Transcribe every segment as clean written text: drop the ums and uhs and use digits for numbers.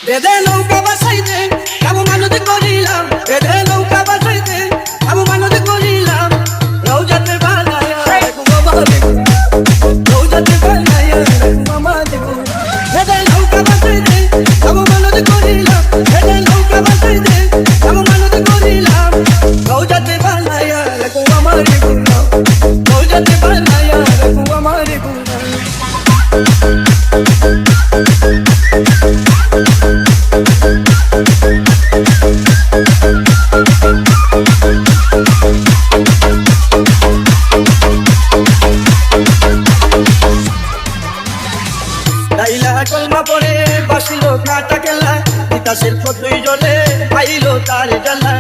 বেদে নৌকা বাসাইতে কাবু মানত করিলাম, বেদে নৌকা বাসাইতে কাবু মানত করিলাম, রওজাতে বানায়া রাখু আমারে, রওজাতে বানায়া রাখু আমারে। বেদে নৌকা বাসাইতে কাবু মানত করিলাম, বেদে নৌকা বাসাইতে কাবু মানত করিলাম, রওজাতে বানায়া রাখু আমারে, রওজাতে বানায়া রাখু আমারে। লাইলা কলমা পড়ে বাসিল কাটা কেলা, বিকাশের পথই জলে আইল তার জালা।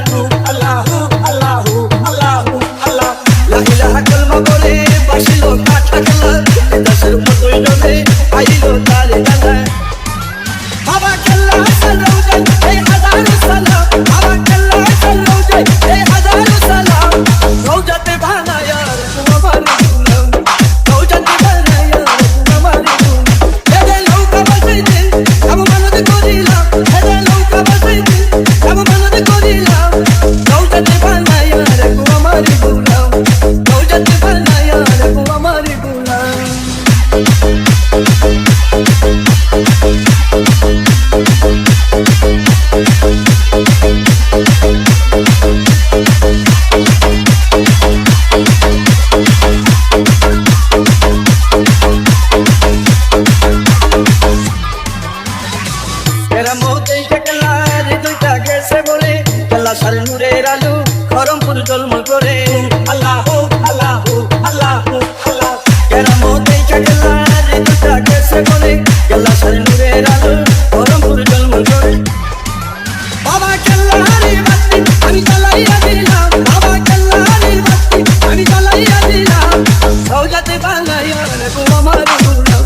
আল্লাহু আল্লাহু আল্লাহু আল্লাহ, লাইলা কলমা পড়ে বাসিল কাটা কেলা, বিকাশের পথই জলে আইল তার জালা। বাবা কেল্লা সালাম যাই এই হাজারো সালাম, বাবা কেল্লা সালাম যাই এই হাজারো সালাম, রওজাতে বানায়া রাখু আমারে গুলাম, রওজাতে বানায়া রাখু আমারে গুলাম। বেদে নৌকা বাসাইতে কাবু মানত করিলাম, বেদে নৌকা বাসাইতে কাবু মানত করিলাম, রওজাতে বানায়া রাখু আমারে গুলাম, রওজাতে বানায়া রাখু আমারে গুলাম। এরা মতেই কেলা হৃদয়টা গেছে বলে, কেলা সারে নূরের আলো খরমপুর জলমল করে। আল্লাহু আল্লাহু আল্লাহু আল্লাহ, এরা মতেই কেলা হৃদয়টা গেছে বলে, কেলা সারে নূরের আলো খরমপুর জলমল করে। বাবা কেল্লার বাতি আমি জ্বালাইয়া দিলাম, বাবা কেল্লার বাতি আমি জ্বালাইয়া দিলাম, রওজাতে বানায়া রাখু আমারে গুলাম,